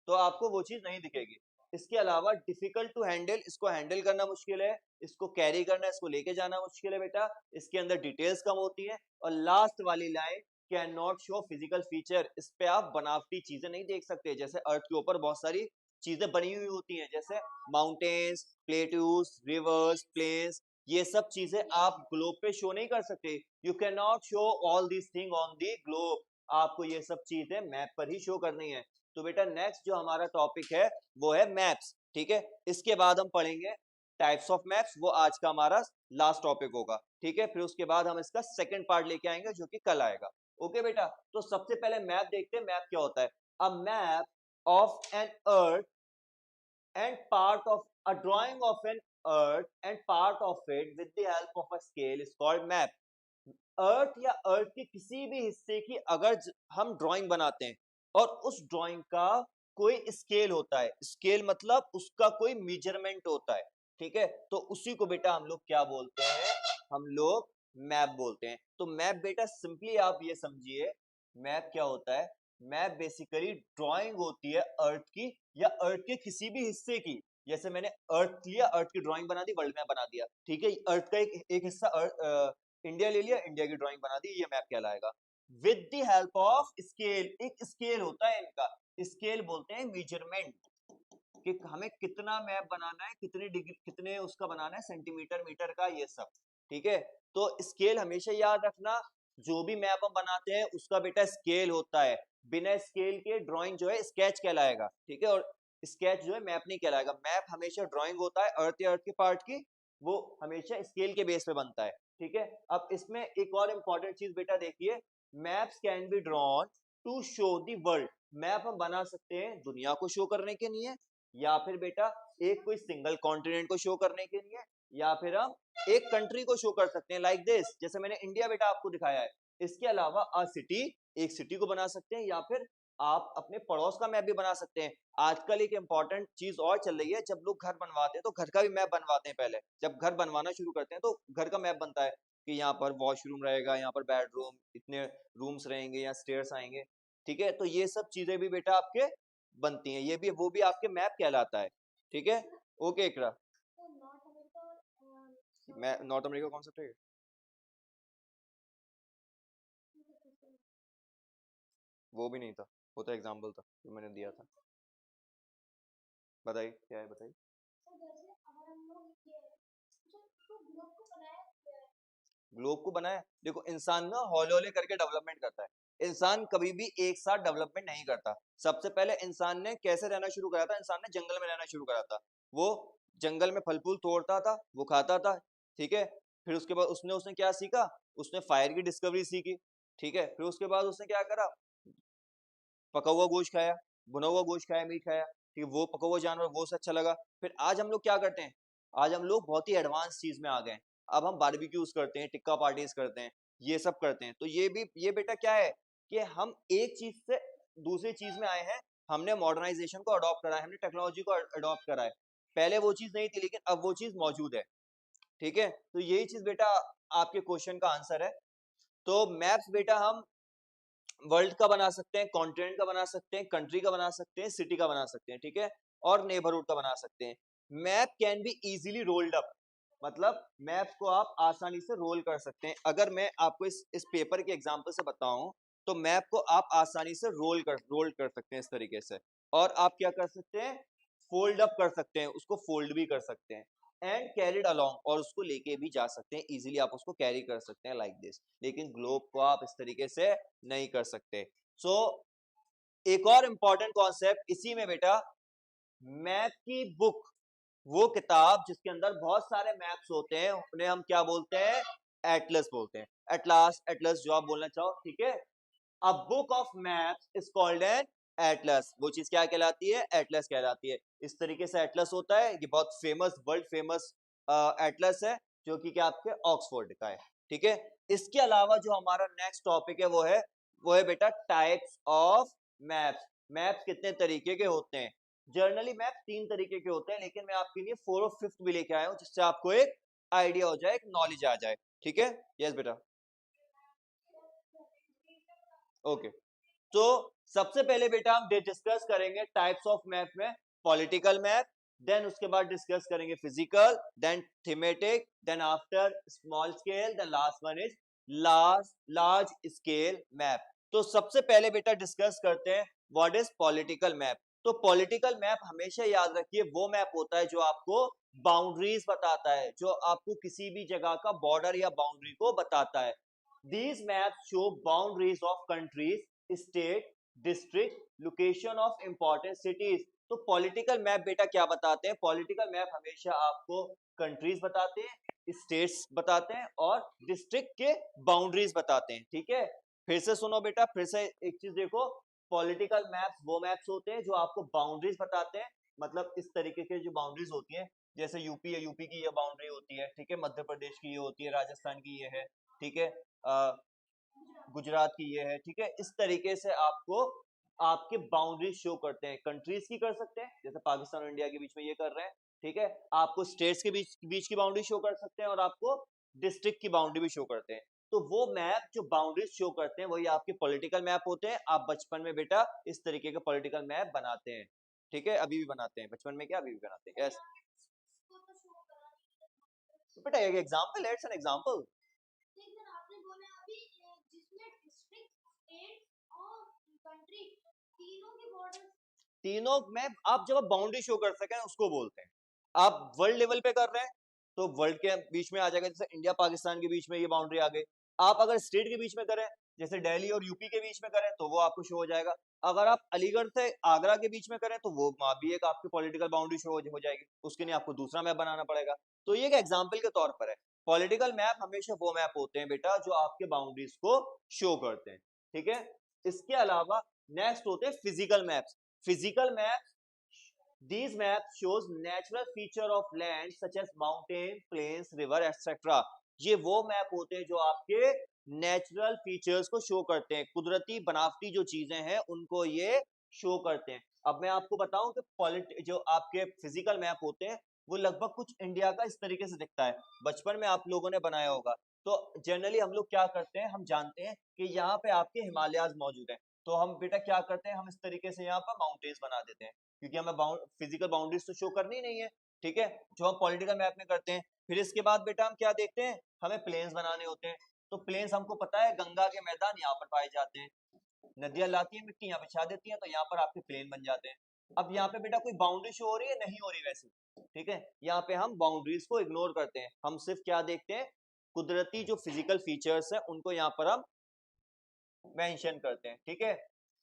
तो आपको वो चीज नहीं दिखेगी। इसके अलावा डिफिकल्ट टू हैंडल, इसको हैंडल करना मुश्किल है, इसको कैरी करना, इसको लेके जाना मुश्किल है बेटा, इसके अंदर डिटेल्स कम होती है। और लास्ट वाली line, can not show physical feature, इस पे आप बनावटी चीजें नहीं देख सकते, जैसे अर्थ के ऊपर बहुत सारी चीजें बनी हुई होती हैं, जैसे माउंटेन्स, प्लेट्यूज, रिवर्स, प्लेन्स, ये सब चीजें आप ग्लोब पे शो नहीं कर सकते। You can not show all this thing on the globe, आपको ये सब चीजें मैप पर ही शो करनी है। तो बेटा नेक्स्ट जो हमारा टॉपिक है वो है मैप्स, ठीक है। इसके बाद हम पढ़ेंगे टाइप्स ऑफ मैप्स, वो आज का हमारा लास्ट टॉपिक होगा, ठीक है। फिर उसके बाद हम इसका सेकंड पार्ट लेके आएंगे जो कि कल आएगा। ओके बेटा, तो सबसे पहले मैप देखते हैं, मैप क्या होता है। A map of an earth and part of a drawing of an earth and part of it with the help of a scale is called map. Earth या अर्थ के किसी भी हिस्से की अगर हम ड्राइंग बनाते हैं और उस ड्राइंग का कोई स्केल होता है, स्केल मतलब उसका कोई मेजरमेंट होता है, ठीक है, तो उसी को बेटा हम लोग क्या बोलते हैं, हम लोग मैप बोलते हैं। तो मैप बेटा सिंपली आप ये समझिए, मैप क्या होता है, मैप बेसिकली ड्राइंग होती है अर्थ की या अर्थ के किसी भी हिस्से की। जैसे मैंने अर्थ लिया, अर्थ की ड्राइंग बना दी, वर्ल्ड मैप बना दिया, ठीक है, अर्थ का एक हिस्सा इंडिया ले लिया, इंडिया की ड्राइंग बना दी, ये मैप कहलाएगा। With the help of scale, एक स्केल होता है इनका, स्केल बोलते हैं मेजरमेंट, कि हमें कितना मैप बनाना है, कितने डिग्री, कितने उसका बनाना है, सेंटीमीटर मीटर का, ये सब, ठीक है। तो स्केल हमेशा याद रखना, जो भी मैप हम बनाते हैं उसका बेटा स्केल होता है, बिना स्केल के ड्राइंग जो है स्केच कहलाएगा, ठीक है, और स्केच जो है मैप नहीं कहलाएगा। मैप हमेशा ड्राइंग होता है अर्थ या अर्थ के पार्ट की, वो हमेशा स्केल के बेस पे बनता है, ठीक है। अब इसमें एक और इंपॉर्टेंट चीज बेटा देखिए, maps can be drawn to show the world, map हम बना सकते हैं दुनिया को शो करने के लिए, या फिर बेटा एक कोई सिंगल कॉन्टिनेंट को शो करने के लिए, या फिर हम एक कंट्री को शो कर सकते हैं लाइक दिस, जैसे मैंने इंडिया बेटा आपको दिखाया है। इसके अलावा अ सिटी, एक सिटी को बना सकते हैं, या फिर आप अपने पड़ोस का मैप भी बना सकते हैं। आजकल एक इंपॉर्टेंट चीज और चल रही है, जब लोग घर बनवाते हैं तो घर का भी मैप बनवाते हैं, पहले जब घर बनवाना शुरू करते हैं तो घर का मैप बनता है कि यहाँ पर वॉशरूम रहेगा, यहाँ पर बेडरूम, इतने रूम्स रहेंगे, यहाँ स्टेयर्स आएंगे, ठीक है। तो ये सब चीजें भी बेटा आपके बनती हैं, ये भी वो भी आपके मैप कहलाता है, ठीक है। ओके इकरा, मैं नॉर्थ अमेरिका कौन सा है, वो भी नहीं था, वो तो एग्जाम्पल था जो मैंने दिया था। बताइए क्या है, बताइए। ग्लोब को बनाया, देखो इंसान ना हौले हौले करके डेवलपमेंट करता है। इंसान कभी भी एक साथ डेवलपमेंट नहीं करता। सबसे पहले इंसान ने कैसे रहना शुरू करा था, इंसान ने जंगल में रहना शुरू करा था। वो जंगल में फल फूल तोड़ता था, वो खाता था, ठीक है। फिर उसके बाद उसने उसने क्या सीखा, उसने फायर की डिस्कवरी सीखी, ठीक है। फिर उसके बाद उसने क्या करा, पका हुआ गोश्त खाया, भुना हुआ गोश्त खाया, मीट खाया, ठीक है। वो पका हुआ जानवर वो से अच्छा लगा। फिर आज हम लोग क्या करते हैं, आज हम लोग बहुत ही एडवांस चीज में आ गए हैं। अब हम बारबेक्यूज करते हैं, टिक्का पार्टीज करते हैं, ये सब करते हैं। तो ये भी, ये बेटा क्या है कि हम एक चीज से दूसरी चीज में आए हैं। हमने मॉडर्नाइजेशन को अडॉप्ट करा है, हमने टेक्नोलॉजी को अडॉप्ट करा है। पहले वो चीज नहीं थी, लेकिन अब वो चीज मौजूद है, ठीक है। तो यही चीज बेटा आपके क्वेश्चन का आंसर है। तो मैप्स बेटा हम वर्ल्ड का बना सकते हैं, कॉन्टिनेंट का बना सकते हैं, कंट्री का बना सकते हैं, सिटी का बना सकते हैं, ठीक है, और नेबरहुड का बना सकते हैं। Map can be easily rolled up, मतलब मैप को आप आसानी से रोल कर सकते हैं। अगर मैं आपको इस पेपर के एग्जांपल से बताऊं, तो मैप को आप आसानी से रोल कर सकते हैं इस तरीके से। और आप क्या कर सकते हैं, फोल्ड अप कर सकते हैं, उसको फोल्ड भी कर सकते हैं, एंड कैरिड अलोंग, और उसको लेके भी जा सकते हैं इजीली, आप उसको कैरी कर सकते हैं लाइक दिस। लेकिन ग्लोब को आप इस तरीके से नहीं कर सकते। सो एक और इंपॉर्टेंट कॉन्सेप्ट इसी में बेटा, मैप की बुक, वो किताब जिसके अंदर बहुत सारे मैप्स होते हैं, उन्हें हम क्या बोलते हैं, एटलस बोलते हैं। एटलास, एटलस जो आप बोलना चाहो, ठीक है। A book of maps is called an Atlas, वो चीज क्या कहलाती है, एटलस कहलाती है। इस तरीके से एटलस होता है, ये बहुत फेमस, वर्ल्ड फेमस एटलस है, जो कि क्या आपके ऑक्सफोर्ड का है, ठीक है। इसके अलावा जो हमारा नेक्स्ट टॉपिक है वो है बेटा टाइप्स ऑफ मैप्स। मैप्स कितने तरीके के होते हैं, जर्नली मैप 3 तरीके के होते हैं, लेकिन मैं आपके लिए 4 और 5th भी लेके आया हूं, जिससे आपको एक आइडिया हो जाए, एक नॉलेज आ जाए, ठीक है। यस बेटा, ओके। तो सबसे पहले बेटा हम डिस्कस करेंगे टाइप्स ऑफ मैप में पॉलिटिकल मैप, देन उसके बाद डिस्कस करेंगे physical, then thematic, then after small scale, then last one is large scale map. तो सबसे पहले बेटा डिस्कस करते हैं व्हाट इज पॉलिटिकल मैप। तो पॉलिटिकल मैप हमेशा याद रखिए वो मैप होता है जो आपको बाउंड्रीज बताता है, जो आपको किसी भी जगह का बॉर्डर या बाउंड्री को बताता है। These maps show boundaries of countries, state, district, location of important cities। तो पॉलिटिकल मैप बेटा क्या बताते हैं, पॉलिटिकल मैप हमेशा आपको कंट्रीज बताते हैं, स्टेट्स बताते हैं, और डिस्ट्रिक्ट के बाउंड्रीज बताते हैं, ठीक है। फिर से सुनो बेटा, फिर से एक चीज देखो, पॉलिटिकल मैप्स वो मैप्स होते हैं जो आपको बाउंड्रीज बताते हैं, मतलब इस तरीके के जो बाउंड्रीज होती है, जैसे यूपी है, यूपी की ये बाउंड्री होती है, ठीक है, मध्य प्रदेश की ये होती है, राजस्थान की ये है, ठीक है, गुजरात की ये है, ठीक है। इस तरीके से आपको आपके बाउंड्री शो करते हैं, कंट्रीज की कर सकते हैं, जैसे पाकिस्तान और इंडिया के बीच में ये कर रहे हैं, ठीक है। आपको स्टेट्स के बीच बीच की बाउंड्री शो कर सकते हैं, और आपको डिस्ट्रिक्ट की बाउंड्री भी शो करते हैं। तो वो मैप जो बाउंड्रीज शो करते हैं वही आपके पॉलिटिकल मैप होते हैं। आप बचपन में बेटा इस तरीके के पॉलिटिकल मैप बनाते हैं, ठीक है, अभी भी बनाते हैं, बचपन में क्या अभी भी बनाते हैं, यस। तो बेटा एक एग्जांपल, इट्स एन एग्जांपल। तीनों में आप जब बाउंड्री शो कर सकें उसको बोलते हैं। आप वर्ल्ड लेवल पे कर रहे हैं तो वर्ल्ड के बीच में आ जाएगा, जैसे इंडिया पाकिस्तान के बीच में ये बाउंड्री आ गई। आप अगर स्टेट के बीच में करें, जैसे दिल्ली और यूपी के बीच में करें, तो वो आपको शो हो जाएगा। अगर आप अलीगढ़ से आगरा के बीच में करें, तो वो वहां भी एक आपकी पॉलिटिकल बाउंड्री शो हो जाएगी, उसके लिए आपको दूसरा मैप बनाना पड़ेगा। तो ये एक एग्जाम्पल के तौर पर है। पॉलिटिकल मैप हमेशा वो मैप होते हैं बेटा जो आपके बाउंड्रीज को शो करते हैं, ठीक है। इसके अलावा नेक्स्ट होते हैं physical maps. Physical maps, these maps shows natural feature of land such as mountain, plains, river, etc। ये वो मैप होते हैं जो आपके नेचुरल फीचर्स को शो करते हैं, कुदरती बनावटी जो चीजें हैं उनको ये शो करते हैं। अब मैं आपको बताऊं कि जो आपके फिजिकल मैप होते हैं वो लगभग कुछ इंडिया का इस तरीके से दिखता है, बचपन में आप लोगों ने बनाया होगा। तो जनरली हम लोग क्या करते हैं, हम जानते हैं कि यहाँ पे आपके हिमालयाज मौजूद हैं, तो हम बेटा क्या करते हैं, हम इस तरीके से यहाँ पर माउंटेन्स बना देते हैं, क्योंकि हमें फिजिकल बाउंड्रीज तो शो करनी नहीं है, ठीक है, जो हम पॉलिटिकल मैप में करते हैं। फिर इसके बाद बेटा हम क्या देखते हैं, हमें प्लेन्स बनाने होते हैं। तो प्लेन्स हमको पता है गंगा के मैदान यहाँ पर पाए जाते हैं, नदियां लाती है मिट्टी, यहाँ बिछा देती है, तो यहाँ पर आपके प्लेन बन जाते हैं। अब यहाँ पे बेटा कोई बाउंड्री शो हो रही है? नहीं हो रही वैसे, ठीक है। यहाँ पे हम बाउंड्रीज को इग्नोर करते हैं, हम सिर्फ क्या देखते हैं, कुदरती जो फिजिकल फीचर्स है उनको यहाँ पर हम मेंशन करते हैं, ठीक है।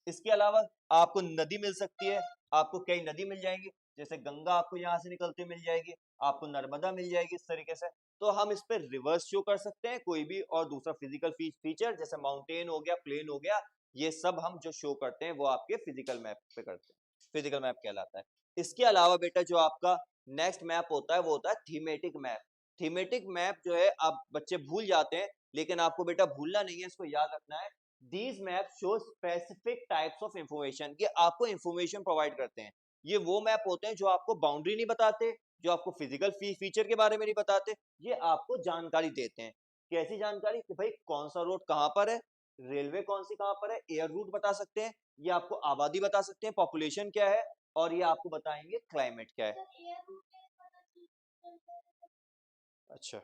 इसके अलावा आपको नदी मिल सकती है, आपको कई नदी मिल जाएंगी, जैसे गंगा आपको यहाँ से निकलती मिल जाएगी, आपको नर्मदा मिल जाएगी, इस तरीके से। तो हम इस पे रिवर्स शो कर सकते हैं कोई भी और दूसरा फिजिकल फीचर, जैसे माउंटेन हो गया, प्लेन हो गया, ये सब हम जो शो करते हैं वो आपके फिजिकल मैप पे करते हैं, फिजिकल मैप कहलाता है। इसके अलावा बेटा जो आपका नेक्स्ट मैप होता है वो होता है थीमेटिक मैप। थीमेटिक मैप जो है आप बच्चे भूल जाते हैं, लेकिन आपको बेटा भूलना नहीं है, इसको याद रखना है। These maps show specific types of information, कि आपको इंफॉर्मेशन प्रोवाइड करते हैं। ये वो मैप होते हैं जो आपको बाउंड्री नहीं बताते, जो आपको फिजिकल फीचर के बारे में नहीं बताते, ये आपको जानकारी देते हैं। कैसी जानकारी? कि भाई कौन सा रोड कहाँ पर है, रेलवे कौन सी कहाँ पर है, एयर रूट बता सकते हैं, ये आपको आबादी बता सकते हैं, पॉपुलेशन क्या है, और ये आपको बताएंगे क्लाइमेट क्या है। अच्छा,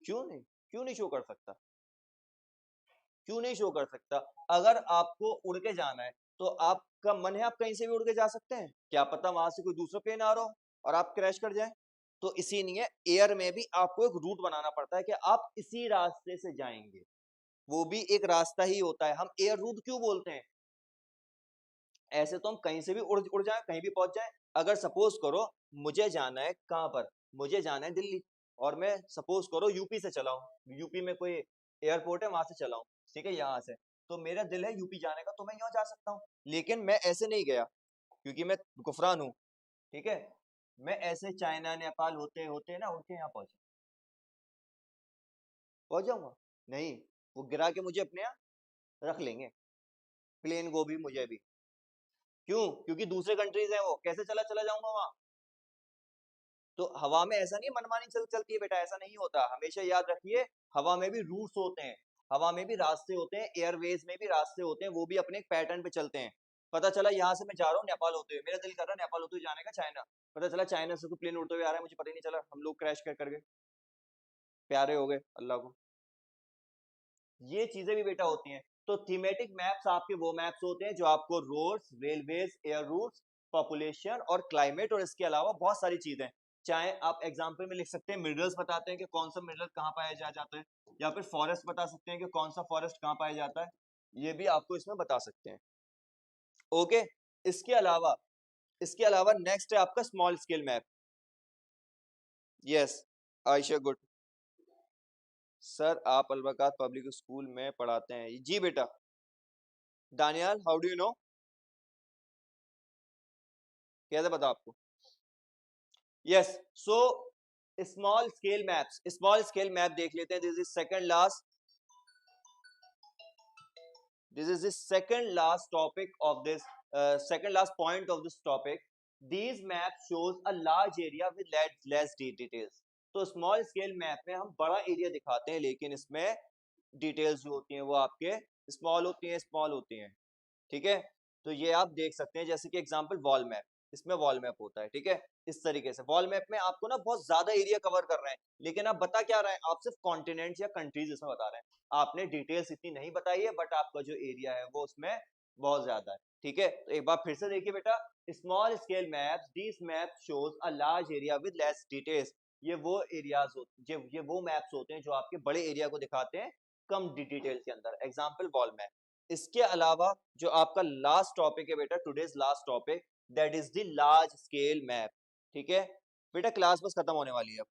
क्यों नहीं शो कर सकता? क्यों नहीं शो कर सकता? अगर आपको उड़ के जाना है तो आपका मन है आप कहीं से भी उड़ के जा सकते हैं, क्या पता वहां से कोई दूसरा प्लेन आ रहा हो और आप क्रैश कर जाए। तो इसीलिए एयर में भी आपको एक रूट बनाना पड़ता है कि आप इसी रास्ते से जाएंगे, वो भी एक रास्ता ही होता है। हम एयर रूट क्यों बोलते हैं? ऐसे तो हम कहीं से भी उड़ उड़ जाए, कहीं भी पहुंच जाए। अगर सपोज करो मुझे जाना है कहाँ पर, मुझे जाना है दिल्ली, और मैं सपोज करो यूपी से चला हूँ, यूपी में कोई एयरपोर्ट है वहां से चला हूँ, ठीक है, यहाँ से, तो मेरा दिल है यूपी जाने का, तो मैं यहाँ जा सकता हूँ। लेकिन मैं ऐसे नहीं गया, क्योंकि मैं गुफरान हूँ, ठीक है, मैं ऐसे चाइना नेपाल होते होते ना उनके यहाँ पहुंच जाऊंगा? नहीं, वो गिरा के मुझे अपने यहाँ रख लेंगे, प्लेन को भी मुझे भी। क्यों? क्योंकि दूसरे कंट्रीज हैं, वो कैसे चला चला जाऊंगा वहां? तो हवा में ऐसा नहीं मनमानी चलती है बेटा, ऐसा नहीं होता, हमेशा याद रखिए। हवा में भी रूट्स होते हैं, हवा में भी रास्ते होते हैं, एयरवेज में भी रास्ते होते हैं, वो भी अपने एक पैटर्न पे चलते हैं। पता चला यहाँ से मैं जा रहा हूँ नेपाल होते हुए, मेरा दिल कर रहा है नेपाल होते हुए जाने का चाइना, पता चला चाइना से तो प्लेन उड़ते हुए आ रहा है, मुझे पता ही नहीं चला, हम लोग क्रैश कर गए, प्यारे हो गए अल्लाह को। ये चीजें भी बेटा होती हैं। तो थीमेटिक मैप्स आपके वो मैप्स होते हैं जो आपको roads, railways, air routes, population और क्लाइमेट और इसके अलावा बहुत सारी चीजें, चाहे आप एग्जाम्पल में लिख सकते हैं, मिनरल्स बताते हैं कि कौन सा मिनरल कहाँ पाया जाता है, या फिर फॉरेस्ट बता सकते हैं कि कौन सा फॉरेस्ट कहाँ पाया जाता है, ये भी आपको इसमें बता सकते हैं। ओके, इसके अलावा नेक्स्ट है आपका small scale map. Yes Ayesha, good. Sir आप अलबरकात पब्लिक स्कूल में पढ़ाते हैं? जी बेटा। Daniyal, how do you know? कैसे पता आपको? Yes, so small scale map देख लेते हैं। This is the second last topic of this, second last point of this topic. These map shows a large area with less details. तो स्मॉल स्केल मैप में हम बड़ा एरिया दिखाते हैं, लेकिन इसमें डिटेल्स जो होती हैं वो आपके स्मॉल होती हैं, ठीक है। तो ये आप देख सकते हैं, जैसे कि एग्जांपल वॉल मैप, इसमें वॉल मैप होता है, ठीक है। इस तरीके से वॉल मैप में आपको ना बहुत ज्यादा एरिया कवर कर रहे हैं, लेकिन आप बता क्या रहे हैं, आप सिर्फ कॉन्टिनेंट्स या कंट्रीज इसमें बता रहे हैं, आपने डिटेल्स इतनी नहीं बताई है, बट आपका जो एरिया है वो उसमें बहुत ज्यादा है, ठीक है। तो एक बार फिर से देखिए बेटा, small scale maps, this map shows a large area with less details. ये वो एरियाज होते ये वो मैप्स होते हैं जो आपके बड़े एरिया को दिखाते हैं कम डिटेल्स के अंदर, एग्जांपल वॉल मैप। इसके अलावा जो आपका लास्ट टॉपिक है बेटा, today's last topic, that is the large scale map, ठीक है। बेटा क्लास बस खत्म होने वाली है अब।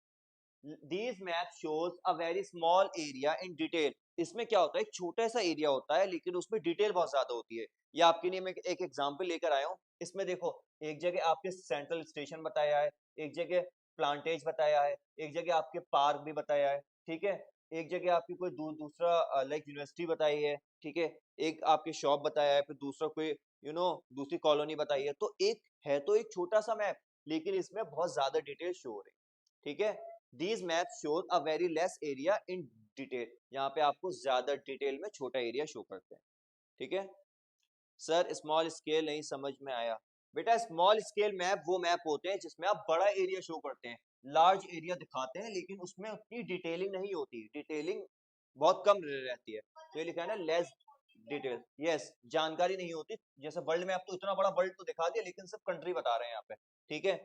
These map shows a very small area in detail। इसमें क्या होता है, एक छोटा सा एरिया होता है लेकिन उसमें डिटेल बहुत ज्यादा होती है। ये आपके लिए मैं एक एग्जांपल लेकर आया हूँ। इसमें देखो, एक जगह आपके सेंट्रल स्टेशन बताया है, एक जगह प्लांटेज बताया है, एक जगह आपके पार्क भी बताया है, ठीक है, एक जगह आपकी कोई दूसरा लाइक यूनिवर्सिटी बताई है, ठीक है, एक आपके शॉप बताया है, फिर दूसरा कोई दूसरी कॉलोनी बताई है। तो एक छोटा सा मैप, लेकिन इसमें बहुत ज्यादा डिटेल शो हो रही है, ठीक है। These maps show a very less area in detail। यहाँ पे आपको ज्यादा डिटेल में छोटा एरिया शो करते हैं, ठीक है। सर स्मॉल स्केल नहीं समझ में आया। बेटा स्मॉल स्केल मैप वो मैप होते हैं जिसमें आप बड़ा एरिया शो करते हैं, लार्ज एरिया दिखाते हैं, लेकिन उसमें उतनी डिटेलिंग नहीं होती, डिटेलिंग बहुत कम रहती है। तो ये लिखा है ना, लेस डिटेल, यस, जानकारी नहीं होती। जैसे वर्ल्ड मैप तो इतना बड़ा वर्ल्ड तो दिखा दिया, लेकिन सिर्फ कंट्री बता रहे हैं यहाँ पे, ठीक है।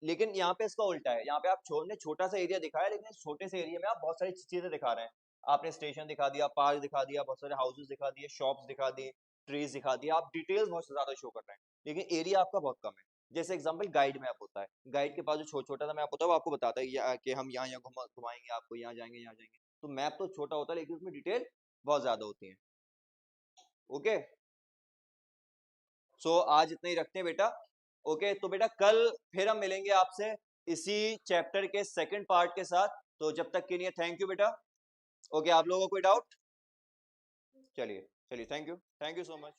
लेकिन यहाँ पे इसका उल्टा है, यहाँ पे आप छोड़ने छोटा सा एरिया दिखाया, लेकिन इस छोटे से एरिया में आप बहुत सारी चीजें दिखा रहे हैं। आपने स्टेशन दिखा दिया, पार्क दिखा दिया, बहुत सारे हाउसेस दिखा दिए, शॉप्स दिखा दिए, ट्रीज दिखा दिया, आप डिटेल्स बहुत ज्यादा शो कर रहे हैं, लेकिन एरिया आपका बहुत कम है। जैसे एग्जांपल गाइड मैप होता है, गाइड के पास जो छोटा सा मैप होता है वो आपको बताता है कि हम यहाँ यहाँ घुमाएंगे आपको, यहाँ जाएंगे यहाँ जाएंगे। तो मैप तो छोटा होता है, लेकिन उसमें डिटेल बहुत ज्यादा होती है। ओके, सो आज इतना ही रखते हैं बेटा। ओके, तो बेटा कल फिर हम मिलेंगे आपसे इसी चैप्टर के सेकंड पार्ट के साथ। तो जब तक के लिए थैंक यू बेटा। ओके, आप लोगों को कोई डाउट? चलिए चलिए, थैंक यू सो मच।